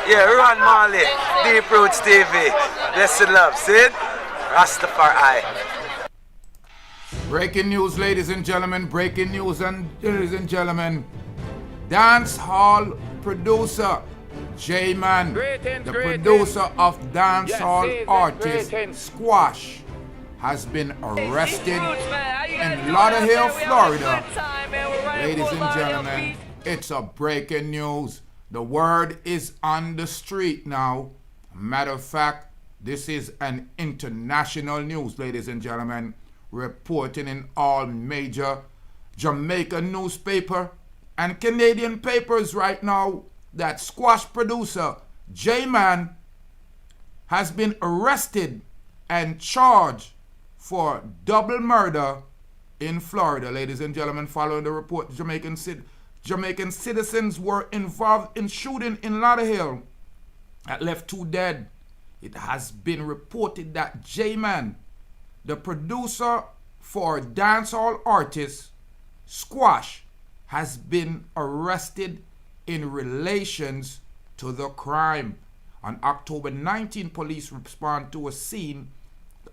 Yeah, Ron Marley, Deep Roots TV. Listen up, Sid. Rastafari. Breaking news, ladies and gentlemen. Breaking news, ladies and gentlemen. Dancehall producer JMan, the producer of dancehall artist Squash, has been arrested in Lauderhill, Florida. Ladies and gentlemen, it's a breaking news. The word is on the street now. Matter of fact, this is an international news, ladies and gentlemen, reporting in all major Jamaican newspaper and Canadian papers right now that Squash producer JMan has been arrested and charged for double murder in Florida. Ladies and gentlemen, following the report, Jamaican citizens were involved in shooting in Lauderhill that left 2 dead. It has been reported that JMan, the producer for dancehall artist Squash, has been arrested in relations to the crime. On October 19, police respond to a scene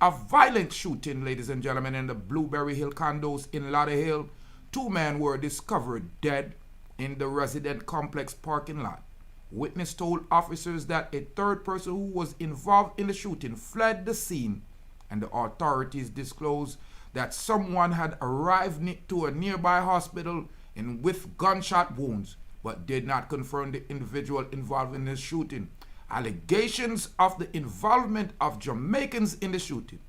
of violent shooting, ladies and gentlemen, in the Blueberry Hill Condos in Lauderhill. 2 men were discovered dead in the resident complex parking lot. Witness told officers that a 3rd person who was involved in the shooting fled the scene, and the authorities disclosed that someone had arrived to a nearby hospital with gunshot wounds, but did not confirm the individual involved in the shooting. Allegations of the involvement of Jamaicans in the shooting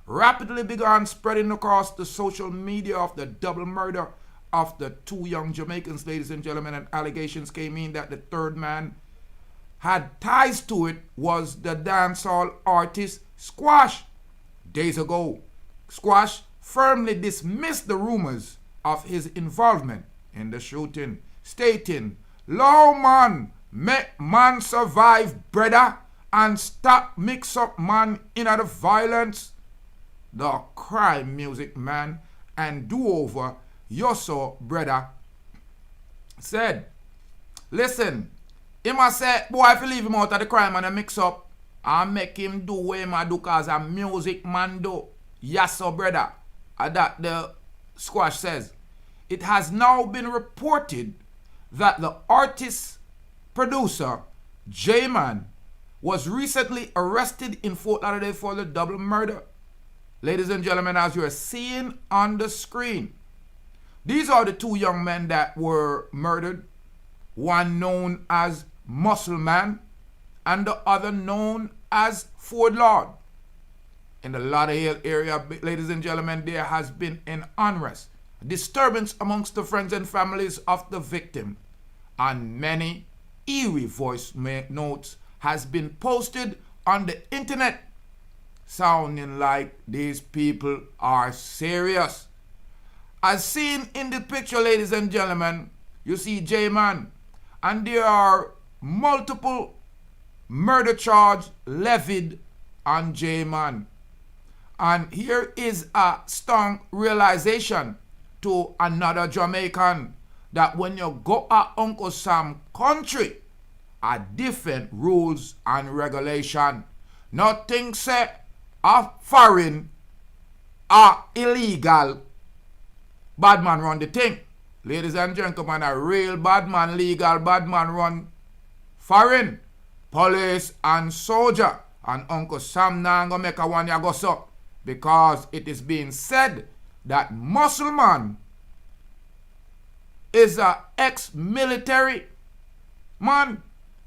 rapidly began spreading across the social media of the double murder of the 2 young Jamaicans, ladies and gentlemen, and allegations came in that the 3rd man had ties to it was the dancehall artist Squash. Days ago, Squash firmly dismissed the rumors of his involvement in the shooting, stating, "Low man, make man survive, bredda, and stop mix up man in the violence." The crime music man and do-over Yahso, bredda, said, "Listen, him a say, boy, if you leave him out of the crime and a mix up, I make him do what him a do cause a music man do. Yahso, bredda." That the Squash says. It has now been reported that the artist producer JMan was recently arrested in Fort Lauderdale for the double murder. Ladies and gentlemen, as you are seeing on the screen, these are the 2 young men that were murdered. One known as Muscle Man and the other known as Ford Lord. In the Lauderhill area, ladies and gentlemen, there has been an unrest, a disturbance amongst the friends and families of the victim, and many eerie voice notes has been posted on the internet, sounding like these people are serious. As seen in the picture, ladies and gentlemen, you see JMan, and there are multiple murder charges levied on JMan. And here is a strong realization to another Jamaican that when you go to Uncle Sam country, are different rules and regulation. Nothing say a foreign or illegal, bad man run the thing. Ladies and gentlemen, a real bad man, legal bad man run foreign, police and soldier. And Uncle Sam now gonna make a one ya go so. Because it is being said that Muscle Man is a ex-military man.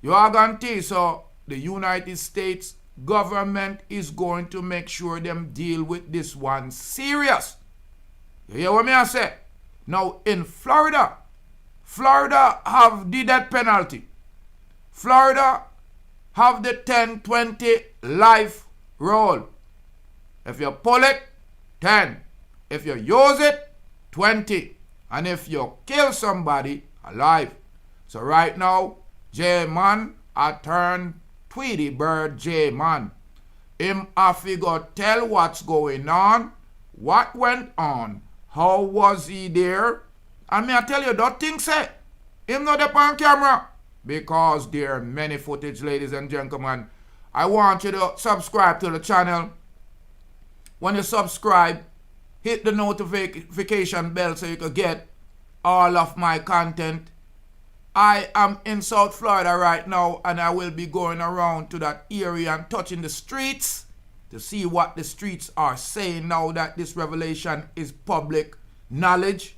You are going to see, so the United States government is going to make sure them deal with this one serious. You hear what me I say? Now in Florida have the death penalty. Florida have the 10-20 life rule. If you pull it, 10. If you use it, 20. And if you kill somebody, alive. So right now, JMan a turned Tweety Bird JMan. Him a figure tell what's going on, what went on, how was he there. And me I tell you, that thing say, him not up on camera. because there are many footage, ladies and gentlemen. I want you to subscribe to the channel. When you subscribe, hit the notification bell so you can get all of my content. I am in South Florida right now, and I will be going around to that area and touching the streets to see what the streets are saying now that this revelation is public knowledge.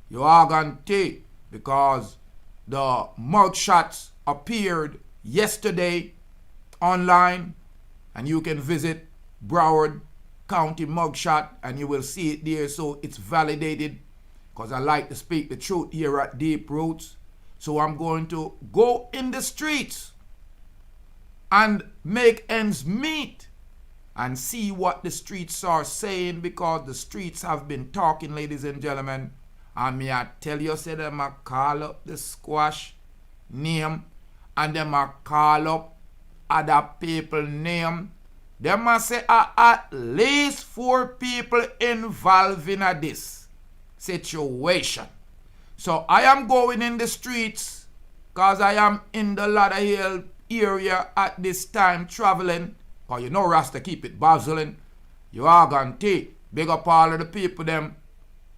You are going to, because the mugshots appeared yesterday online, and you can visit Broward County mugshot and you will see it there, so it's validated, because I like to speak the truth here at Deep Roots. So I'm going to go in the streets and make ends meet and see what the streets are saying, because the streets have been talking, ladies and gentlemen. And me I tell you, say them a call up the squash name, and them a call up other people name. Them a say at least 4 people involved in this situation. So I am going in the streets, because I am in the Lauderhill area at this time traveling. Because you know Rasta keep it buzzing. You are going to big up all of the people them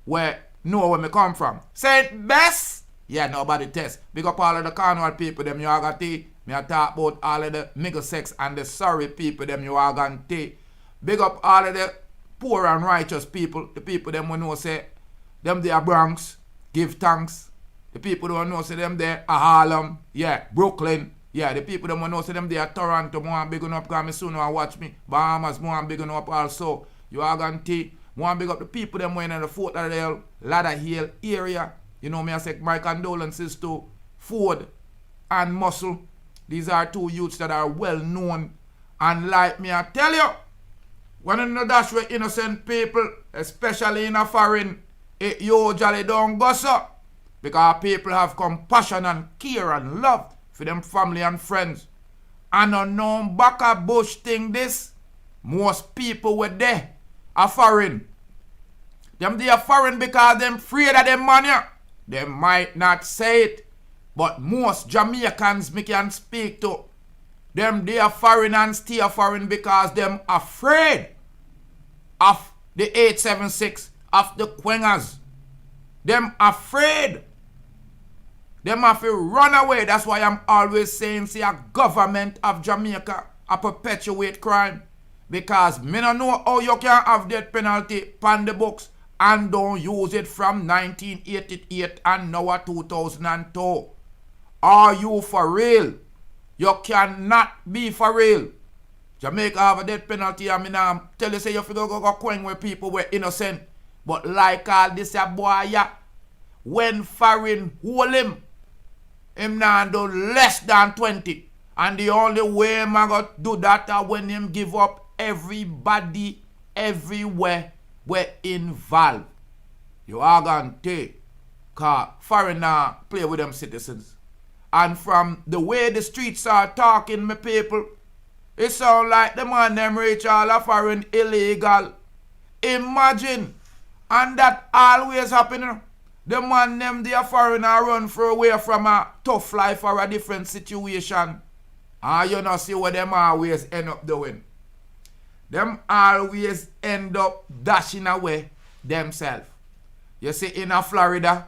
where know where me come from. Saint Bess, yeah, nobody test. Big up all of the Cornwall people them you are going to. Me I talk about all of the Middlesex and the Surrey people them you are going to. Big up all of the poor and righteous people. The people them who know say them they are Bronx. Give thanks. The people who know say them there are Harlem. Yeah, Brooklyn. Yeah, the people who know say them there are Toronto. More big up because me soon want watch me. Bahamas more big up also. You are going to want big up the people them when in the Fort Lauderdale, Lauderhill area. You know me I say my condolences to Ford and Muscle. These are 2 youths that are well known. And like me I tell you, when you know that's where innocent people, especially in a foreign, it usually don't go so. Because people have compassion and care and love for them family and friends. And on no back a bush thing this, most people were there are foreign. Them they are foreign because them afraid of them money. They might not say it, but most Jamaicans me can speak to. Them they are foreign and stay foreign because them afraid of the 876, of the Quengers. Them afraid. Them have to run away. That's why I'm always saying, see, a government of Jamaica a perpetuate crime. Because me don't know how you can have death penalty on the books and don't use it from 1988 and now 2002. Are you for real? You cannot be for real. Jamaica have a death penalty, and me now tell you say you figure go coin where people were innocent. But like all this a boy ya, when foreign hold him now do less than 20. And the only way him go do that is when him give up everybody everywhere were involved. You are going to take, because foreigner play with them citizens. And from the way the streets are talking, my people, it sound like the man them reach all a foreign illegal. Imagine, and that always happen. The man them they are foreigner run for away from a tough life or a different situation. And you know see what them always end up doing. Them always end up dashing away themselves. You see in a Florida,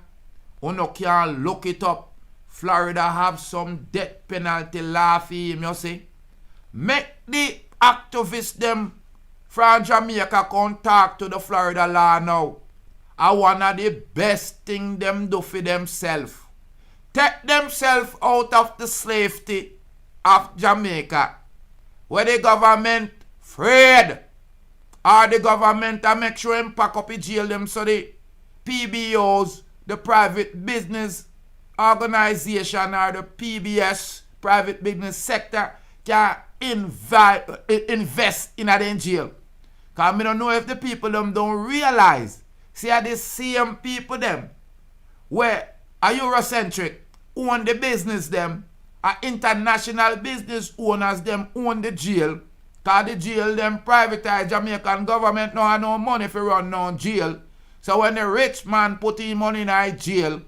you no can look it up. Florida have some death penalty law for him, you see. Make the activists them from Jamaica come talk to the Florida law now. I one of the best thing them do for themselves. Take themselves out of the slavery of Jamaica. Where the government afraid. Or the government to make sure them pack up the jail them so the PBOs, the private business organization or the PBS, private business sector, can invest in a jail. Because I don't know if the people them don't realize. See are the same people them where a Eurocentric own the business them, a international business owners them own the jail. Because the jail them privatized. Jamaican government no have no money for run no jail. So when the rich man put his money in a jail,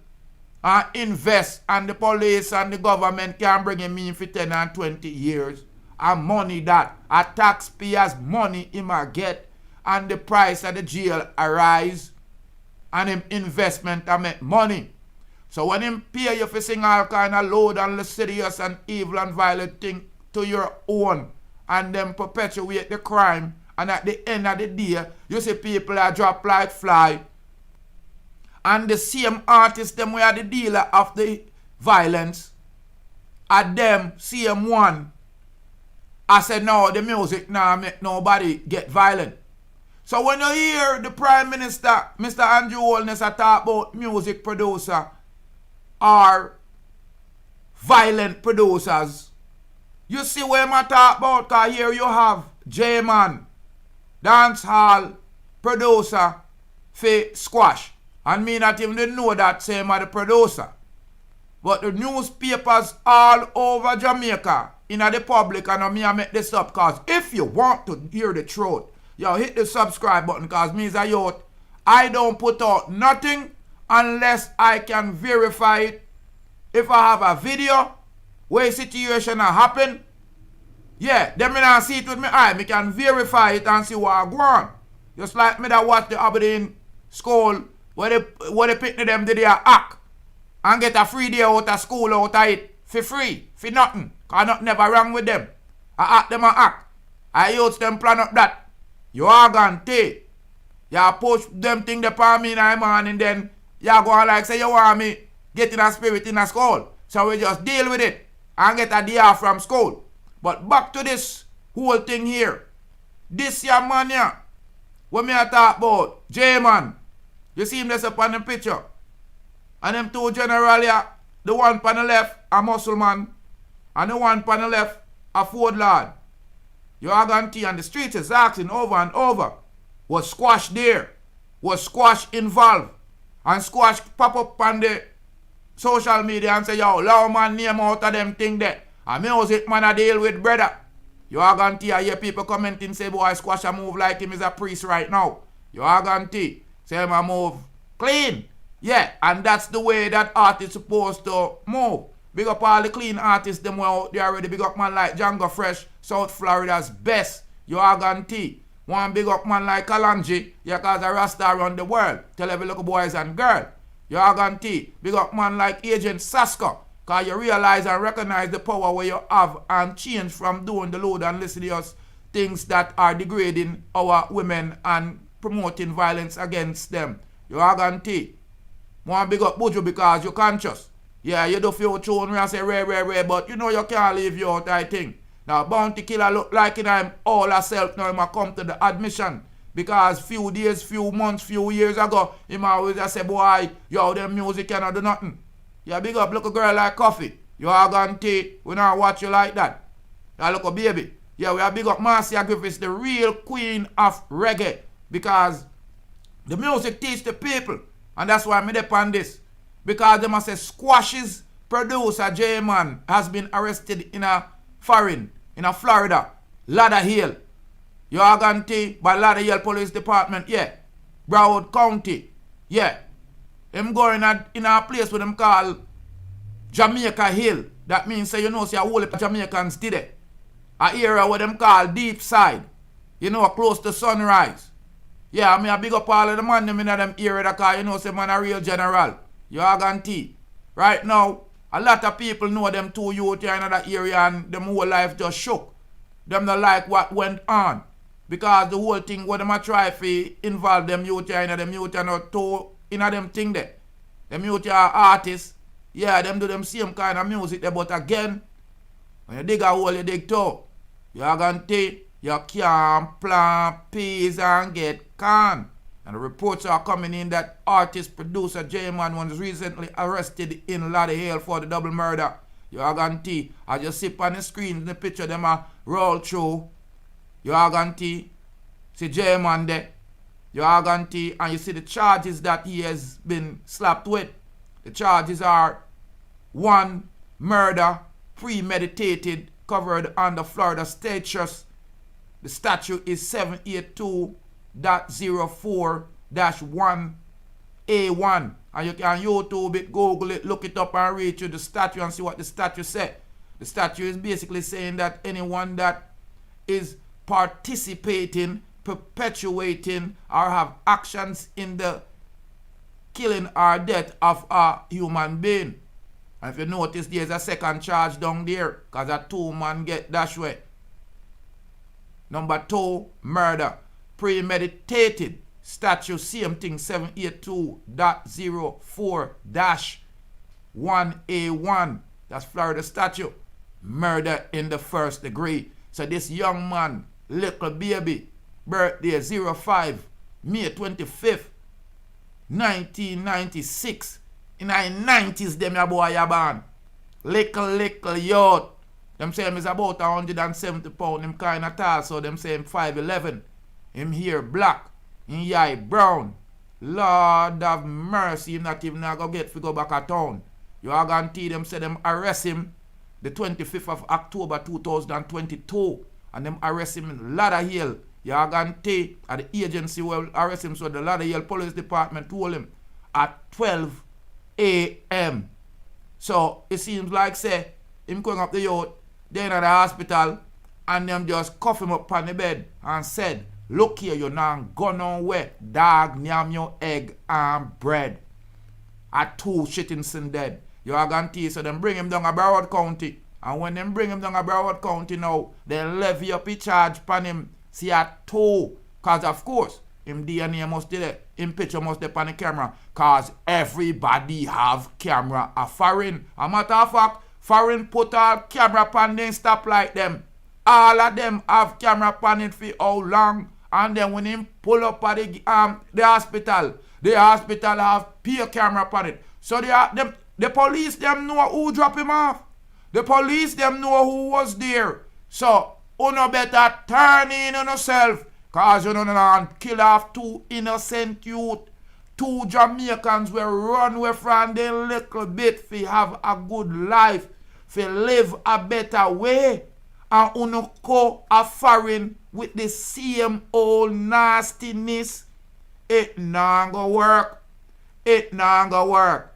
and invest, and the police and the government can bring him in for 10 and 20 years. And money that a taxpayers' money him a get, and the price of the jail arise, and him investment a make money. So when him pay you for sing all kind of loud and lascivious and evil and violent thing to your own, and then perpetuate the crime, and at the end of the day, you see people are drop like fly, and the same artists them were the dealer of the violence, at them same one, I said no, the music now make nobody get violent. So when you hear the Prime Minister, Mr. Andrew Holness, talk about music producer or violent producers, you see where I talk about, because here you have JMan, dancehall producer for squash. And me not even know that same as the producer. But the newspapers all over Jamaica, in the public, and me I make this up, because if you want to hear the truth, yo, hit the subscribe button, because me as a youth, I don't put out nothing unless I can verify it. If I have a video where a situation happen, yeah, then me not see it with my eye. Me can verify it and see what I go on. Just like me that watch the Aberdeen school where they pick them did their act and get a free day out of school out of it for free, for nothing. Cause nothing never wrong with them. I act them a act. I use them plan up that. You are gonna take. You push them thing upon me in the morning, then you go on like say you want me get in a spirit in a school. So we just deal with it and get a day off from school. But back to this whole thing here. This young man here, what me I talk about, JMan. You see him there up on the picture. And them two general here, the one on the left, a muscle man, and the one on the left, a Ford lad. You are going to see on the streets is asking over and over, was squash there? Was squash involved? And squash pop up on the social media and say, yo, low man name out of them thing there. And music man a deal with bredda. You are going to hear people commenting say, boy, squash a move like him is a priest right now. You are going to say him a move clean. Yeah, and that's the way that artist supposed to move. Big up all the clean artists them out there already. Big up man like Django Fresh, South Florida's best. You are going to one big up man like Kalanji, yeah, cause a Rasta around the world. Tell every little boys and girl. You are going to big up man like Agent Saska, cause you realize and recognize the power where you have and change from doing the load and lascivious things that are degrading our women and promoting violence against them. You are going to one big up Buju because you're conscious. Yeah, you do feel tune and say rare, but you know you can't leave you out, I think. Now, Bounty Killer look like him all herself now, him come to the admission. Because few days, few months, few years ago, him always just say, boy, yo, them music cannot do nothing. Yeah, big up, look a girl like Coffee. You are going to we not watch you like that. Yeah, look a baby. Yeah, we are big up Marcia Griffiths, the real queen of reggae. Because the music teach the people. And that's why I'm on this. Because they must say Squash's producer, JMan, has been arrested in a foreign, in a Florida, Lauderhill. You are going to by Lauderhill Police Department, yeah. Broward County, yeah. Him going in a place where them call Jamaica Hill. That means, say, you know, see a whole heap of Jamaicans did it. A area where them call Deep Side. You know, close to Sunrise. Yeah, I mean, I big up all of the man them in them area that call, you know, say man a real general. You are going to. Right now, a lot of people know them two youth here in that area and them whole life just shook. Them not like what went on. Because the whole thing, what them a try to involve them youth here in them youth are not too in them thing there. Them youth are artists. Yeah, them do them same kind of music there, but again, when you dig a hole, you dig two. You are going to, you can't plant peas and get corn. And the reports are coming in that artist producer JMan was recently arrested in Lauderhill for the double murder. You are going to, I just see on the screen, the picture them a roll through. You are going to see JMan there. You are going to, and you see the charges that he has been slapped with. The charges are 1, murder, premeditated, covered under Florida statutes. The statute is 782.04-1A1. And you can YouTube it, Google it, look it up and read through the statute and see what the statute said. The statute is basically saying that anyone that is participating, perpetuating, or have actions in the killing or death of a human being. And if you notice, there's a second charge down there, because a 2-man get that way. Number 2, murder. Premeditated. Statute, same thing, 782.04-1A1. That's Florida statute. Murder in the first degree. So this young man, little baby, birthday 05, May 25th, 1996. In the 90s, them a boy a born. Little youth. Them say him is about 170 pounds. Him kind of tall, so them say him 5'11". Him hair black. Him eye brown. Lord have mercy, him not even go get to go back at town. You are going to see them say them arrest him the 25th of October 2022. And them arrest him in Lauderhill. You are going to see at the agency will arrest him, so the Lauderhill Police Department told him at 12 a.m. So it seems like say him going up the youth, then at the hospital, and them just cuff him up on the bed and said, look here, you now go nowhere. Dog, yam your egg and bread. At 2 shitting dead. You are going to see, so them bring him down to Broward County. And when them bring him down to Broward County now, they levy up a charge upon him. See at 2. Because of course, him DNA must be there. Him picture must be on the camera. Because everybody have camera. A foreign. A matter of fact, foreign put all camera on them stop like them. All of them have camera on it for how long. And then when him pull up at the hospital have peer camera on it. So the police them know who drop him off. The police them know who was there. So you better turn in on yourself. Cause you know kill off 2 innocent youth. 2 Jamaicans will run away from them little bit for have a good life. For live a better way. And you go a foreign with the same old nastiness. It not gonna work. It not gonna work.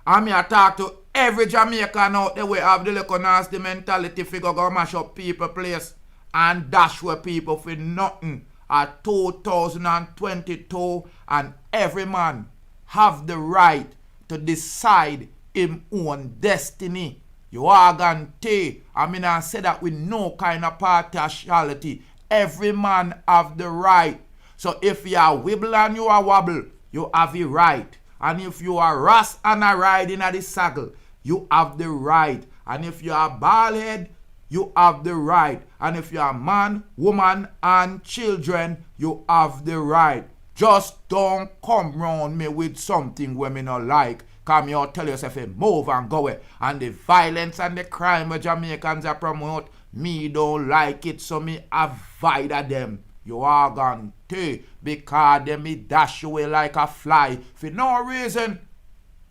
And me I talk to every Jamaican out there we have the little nasty mentality figure go mash up people place and dash with people for nothing at 2022, and every man have the right to decide his own destiny. You are going to I mean I say that with no kind of partiality. Every man have the right. So if you are wibble and you are wobble, you have the right. And if you are ras and a riding at the saddle, you have the right. And if you are bald head, you have the right. And if you are man, woman, and children, you have the right. Just don't come round me with something we me not like. Come here, tell yourself, move and go away. And the violence and the crime that Jamaicans are promote, me don't like it, so me avoid them. You are gone too, because they me dash away like a fly for no reason.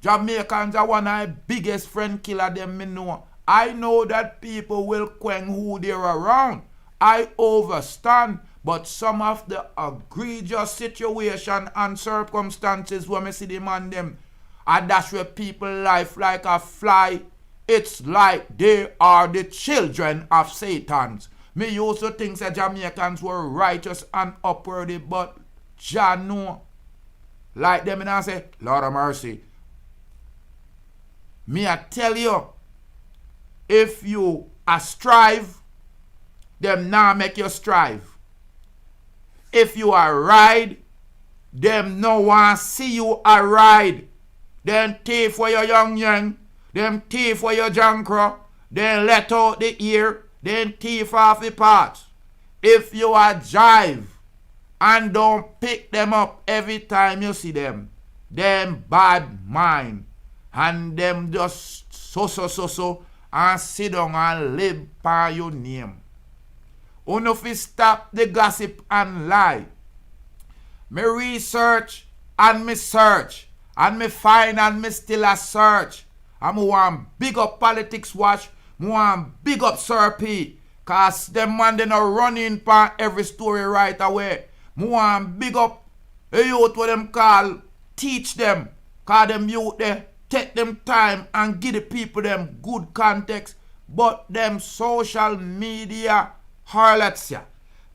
Jamaicans are one of the biggest friend killer them me know. I know that people will queng who they're around. I understand, but some of the egregious situation and circumstances when me see them on them, I dash with people life like a fly. It's like they are the children of Satans. Me used to think that Jamaicans were righteous and upworthy, but Jah know. Like them and I say, Lord of mercy. Me I tell you, if you strive, them now make you strive. If you are ride, them no one see you a ride. Them thief for your young, them thief for your jankro, then let out the ear, then thief off the parts. If you are jive and don't pick them up every time you see them bad mind, and them just so and sit down and live by your name. Uno fi stop the gossip and lie. Me research and me search and me find and me still a search. And me want big up politics watch. Me want big up Sir P. Cause them man they not running pan every story right away. Me want big up a youth what them call teach them. Cause them youth there take them time and give the people them good context. But them social media harlots ya.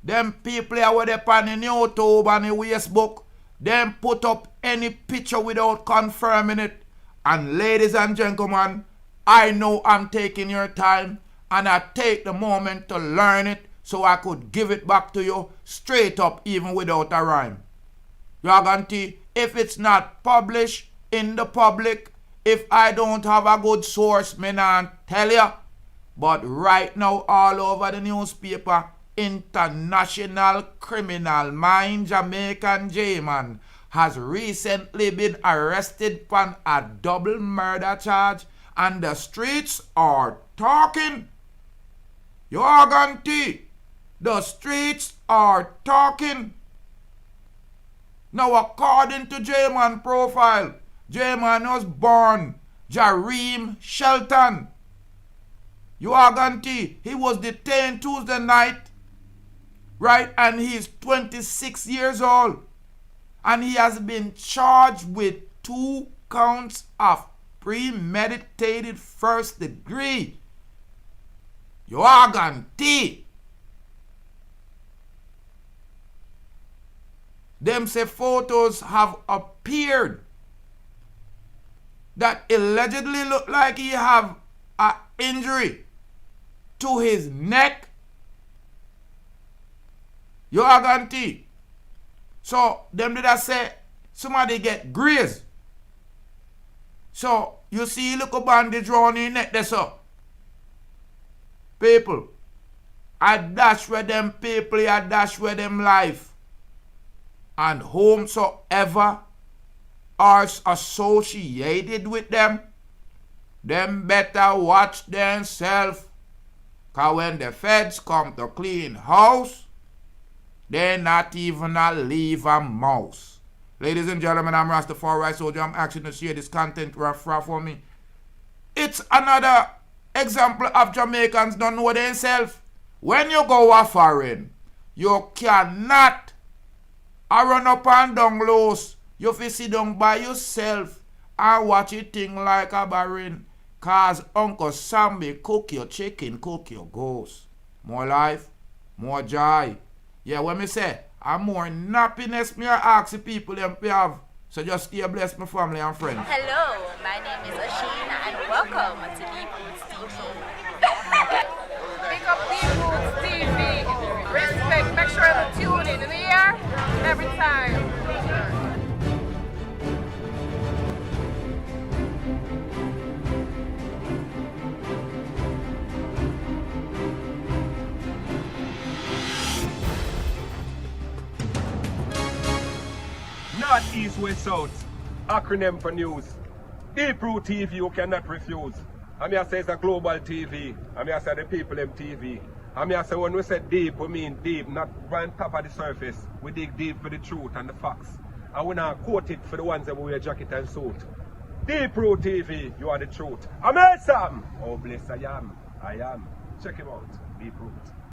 Them people here where they on the YouTube and the Facebook, them put up any picture without confirming it. And ladies and gentlemen, I know I'm taking your time and I take the moment to learn it so I could give it back to you straight up even without a rhyme. Yaganti, if it's not published in the public, if I don't have a good source, me not tell you. But right now all over the newspaper, international criminal mind Jamaican JMan has recently been arrested on a double murder charge and the streets are talking. You Yaganti, the streets are talking. Now according to JMan profile, JMan was born Jahreme Shelton. You Yaganti, he was detained Tuesday night, right? And he's 26 years old. And he has been charged with 2 counts of premeditated first degree. You Yaganti. Them say photos have appeared that allegedly look like he have an injury to his neck. You Yaganti. So them did I say somebody get grazed. So you see look a bandage round your neck there so. People, I dash where them people, I dash where them life. And whomsoever are associated with them better watch themselves. Cause when the feds come to clean house, they not even a leave a mouse. Ladies and gentlemen, I'm Rastafari Soldier. I'm asking to share this content for me. It's another example of Jamaicans don't know themselves. When you go a foreign, you cannot run up and down loose. You fi sit down by yourself and watch it thing like a barren. Cause Uncle Sammy cook your chicken, cook your ghost. More life, more joy. Yeah, when me say, I'm more happiness me ask the people them we have. So just stay blessed, my family and friends. Hello, my name is Ashina and welcome to Deep Roots TV. Pick up Deep Roots TV. Respect, make sure you tune in the year every time. North, East, West, South. Acronym for news. Deep Root TV you cannot refuse. I mean I say it's a global TV. I mean I say the people them TV. I mean I say when we say deep, we mean deep, not right on top of the surface. We dig deep for the truth and the facts. And we not quote it for the ones that wear jacket and suit. Deep Root TV, you are the truth. I'm Sam. Oh bless I am. Check him out. Deep Root.